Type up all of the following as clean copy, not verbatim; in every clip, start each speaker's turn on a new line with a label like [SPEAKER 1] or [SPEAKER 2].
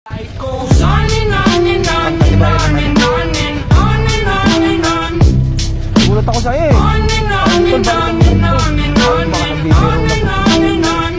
[SPEAKER 1] Life goes on and on and on and on and on and on and on and on.
[SPEAKER 2] Gulat ako sa'yo eh.
[SPEAKER 1] On and on and on and on and on and on and on and on.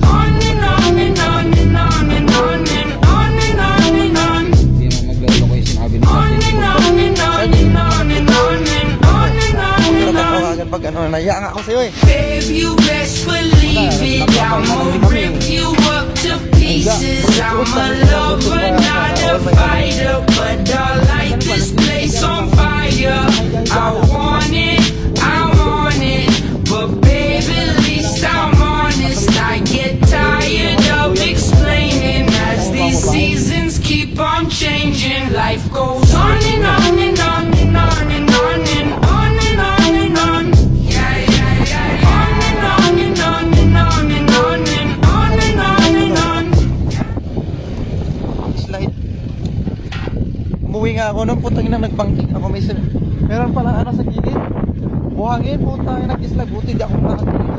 [SPEAKER 1] On and on and on and on and on and on and on and on.
[SPEAKER 2] Hindi mo maglolo ko yung sinabi ni
[SPEAKER 1] On and on and on and on and on and on and on and on.
[SPEAKER 2] agad pag ano, naiya nga ako sa'yo eh.
[SPEAKER 1] Babe, you best believe it. I'ma rip you up to pieces. I'm a lover, not a fighter, but I light this place on fire. I want it, but baby, at least I'm honest. I get tired of explaining as these seasons keep on changing. Life goes on and on and on and on and on and on and on and on. Yeah, yeah, yeah, yeah. On and on and on and on and on and on and on and on.
[SPEAKER 2] Slide. Umuwi nga ako nung putang ina nagbangking ako may meron pala ano sa gilid. Buhangin putang ina nag-slide buti di ako nakarating.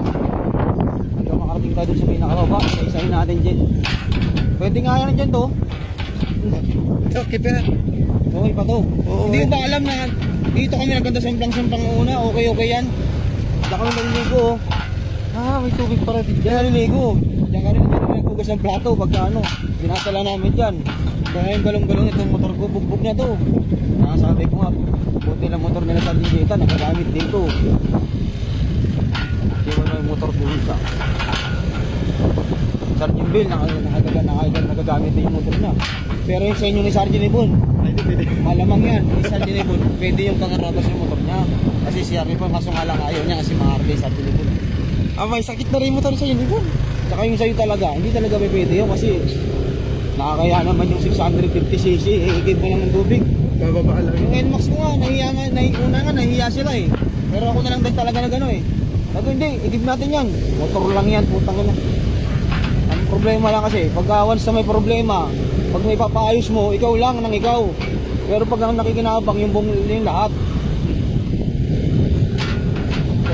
[SPEAKER 2] Hindi ako makarating tayo dun sa pinakababa. Isa-isahin natin dyan. Pwede nga yan dyan to. Okay pa. Okay pa to. Hindi ko ba alam na dito kami naganda samplang-samplang una. Okay yan. Diyan kami naliligo oh. May tubig para dito. Diyan naliligo. Diyan kami naghugas ng plato pagka ano. Pinasala namin dyan. Kaya yung galong-galong itong motor ko, bugbog na to. Nakasabi ko nga, buti lang motor nila sa Digita, nagagamit dito. Hindi mo na yung motor dito sa Sergeant Bill, nagagamit din yung motor na. Pero yung sa inyo ni Sergeant Ibon, malamang yan, ni Sergeant Ibon, pwede yung pangarabas yung motor niya. Kasi siya rin po, kaso nga lang ayaw niya kasi maarte yung Sergeant Ibon. May sakit na rin yung motor sa inyo Ibon. Tsaka yung sa'yo talaga, hindi talaga pwede yun kasi nakakaya naman yung 650cc, iigib mo lang ng tubig. Bababa lang. Yung NMAX ko nga, nahiya sila eh. Pero ako na lang din talaga na gano'n eh. Sabi hindi, igib natin yan. Motor lang yan, putang ina. Ang problema lang kasi, pag once na may problema, pag may papaayos mo, ikaw lang nang ikaw. Pero pag ang nakikinabang yung buong yung lahat.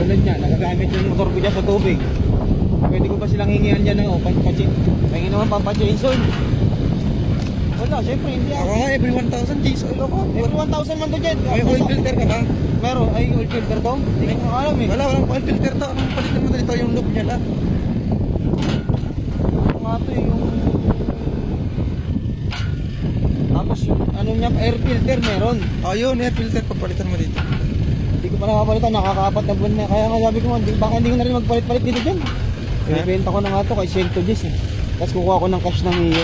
[SPEAKER 2] Tulad niya, nagagamit yung motor ko dyan sa tubig. Pwede ko ba silang hingihan dyan ng pahingin naman pampachainsaw. Wala, syempre hindi ako. Ako every 1,000 G's oil ako. Every 1,000 man to dyan. May oil filter ka ba? Meron, ay oil filter to? Hindi ko alam eh. Walang oil filter to. Anong palitan mo dito yung loop niya lang? Nga to yung... Tapos yung ano niya, air filter meron. Yun, air filter papalitan mo dito. Hindi ko pa nakapalitan, nakakaapat na buwan na. Kaya nga sabi ko, baka hindi ko na rin magpalit-palit dito dyan. Ibenta ko na nga to kay Sento G's eh. Tapos kukuha ko ng cash ng iyo.